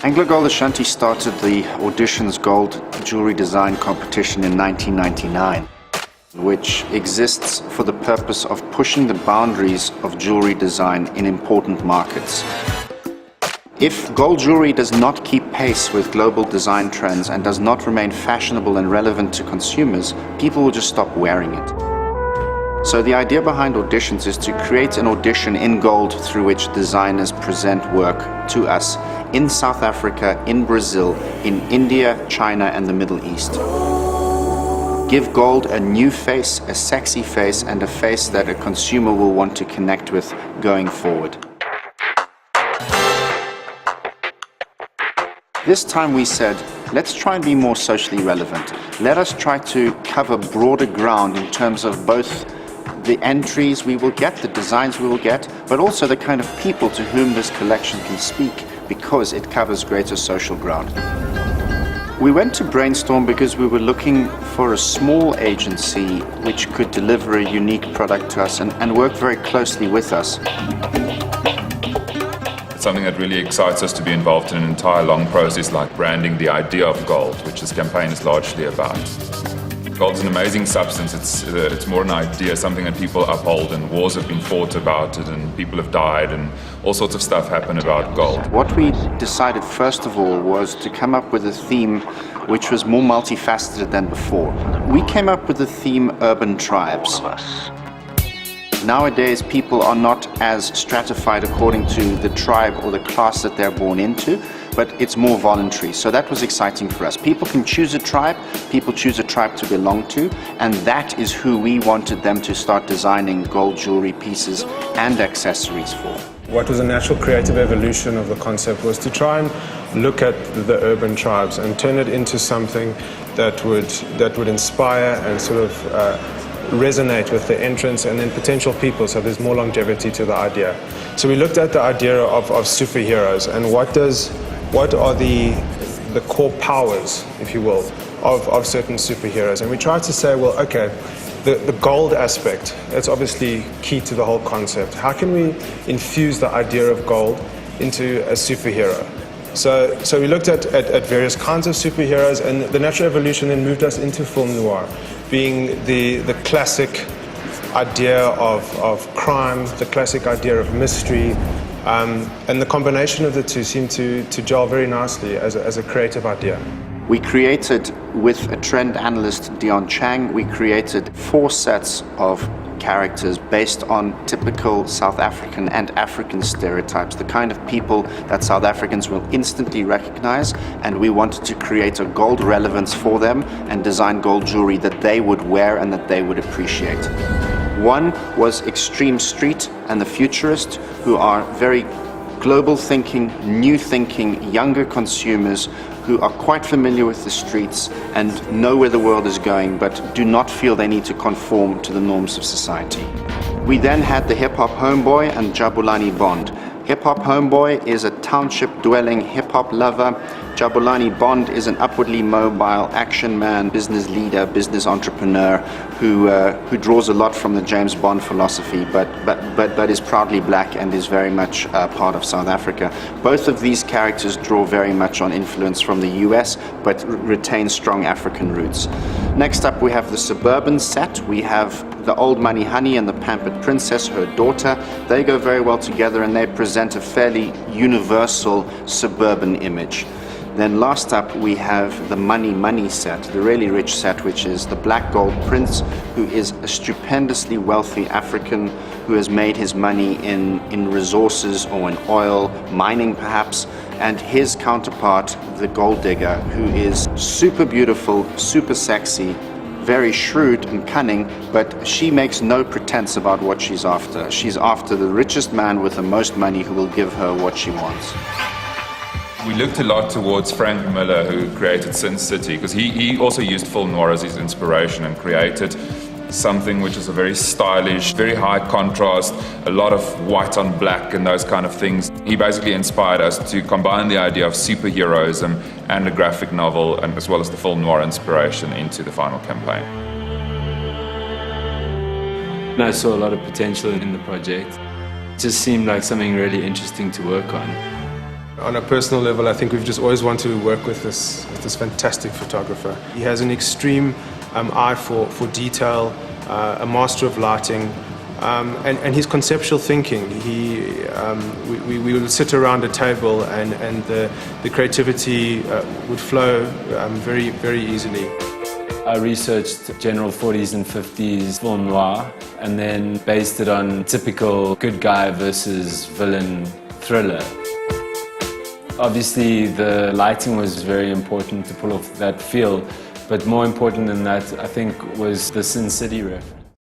Anglo Gold Ashanti started the Auditions Gold Jewelry Design Competition in 1999, which exists for the purpose of pushing the boundaries of jewelry design in important markets. If gold jewelry does not keep pace with global design trends and does not remain fashionable and relevant to consumers, people will just stop wearing it. So the idea behind Auditions is to create an audition in gold through which designers present work to us in South Africa, in Brazil, in India, China and the Middle East. Give gold a new face, a sexy face, and a face that a consumer will want to connect with going forward. This time we said, let's try and be more socially relevant. Let us try to cover broader ground in terms of both the entries we will get, the designs we will get, but also the kind of people to whom this collection can speak, because it covers greater social ground. We went to brainstorm because we were looking for a small agency which could deliver a unique product to us and work very closely with us. It's something that really excites us to be involved in an entire long process like branding the idea of gold, which this campaign is largely about. Gold's an amazing substance. It's more an idea, something that people uphold, and wars have been fought about it, and people have died, and all sorts of stuff happen about gold. What we decided first of all was to come up with a theme which was more multifaceted than before. We came up with the theme urban tribes. Nowadays, people are not as stratified according to the tribe or the class that they're born into, but it's more voluntary. So that was exciting for us. People can choose a tribe, people choose a tribe to belong to, and that is who we wanted them to start designing gold jewelry pieces and accessories for. What was a natural creative evolution of the concept was to try and look at the urban tribes and turn it into something that would inspire and sort of resonate with the entrants and then potential people, so there's more longevity to the idea. So we looked at the idea of superheroes and what are the core powers, if you will, of certain superheroes. And we tried to say, well, okay, the gold aspect, that's obviously key to the whole concept. How can we infuse the idea of gold into a superhero? So we looked at various kinds of superheroes, and the natural evolution then moved us into film noir, being the classic idea of crime, the classic idea of mystery, and the combination of the two seemed to gel very nicely as a creative idea. We created, with a trend analyst, Dion Chang, we created 4 sets of characters based on typical South African and African stereotypes, the kind of people that South Africans will instantly recognize, and we wanted to create a gold relevance for them and design gold jewelry that they would wear and that they would appreciate. One was Extreme Street and the Futurist, who are very global thinking, new thinking, younger consumers who are quite familiar with the streets and know where the world is going, but do not feel they need to conform to the norms of society. We then had the hip-hop homeboy and Jabulani Bond. Hip-hop homeboy is a township-dwelling hip-hop lover. Jabulani Bond is an upwardly mobile action man, business leader, business entrepreneur who draws a lot from the James Bond philosophy, but is proudly black and is very much part of South Africa. Both of these characters draw very much on influence from the US, but retain strong African roots. Next up, we have the suburban set. We have the Old Money Honey and the Pampered Princess, her daughter. They go very well together and they present a fairly universal suburban image. Then last up we have the Money set, the really rich set, which is the Black Gold Prince, who is a stupendously wealthy African who has made his money in resources or in oil, mining perhaps, and his counterpart, the Gold Digger, who is super beautiful, super sexy, very shrewd and cunning, but she makes no pretense about what she's after. She's after the richest man with the most money who will give her what she wants. We looked a lot towards Frank Miller, who created Sin City, because he also used film noir as his inspiration and created something which is a very stylish, very high contrast, a lot of white on black and those kind of things. He basically inspired us to combine the idea of superheroism and a graphic novel, and as well as the film noir inspiration, into the final campaign. I saw a lot of potential in the project. It just seemed like something really interesting to work on. On a personal level, I think we've just always wanted to work with this fantastic photographer. He has an extreme eye for detail, a master of lighting, and his conceptual thinking. We would sit around a table and the creativity would flow very, very easily. I researched general 40s and 50s film noir and then based it on typical good guy versus villain thriller. Obviously the lighting was very important to pull off that feel, but more important than that I think was the Sin City reference.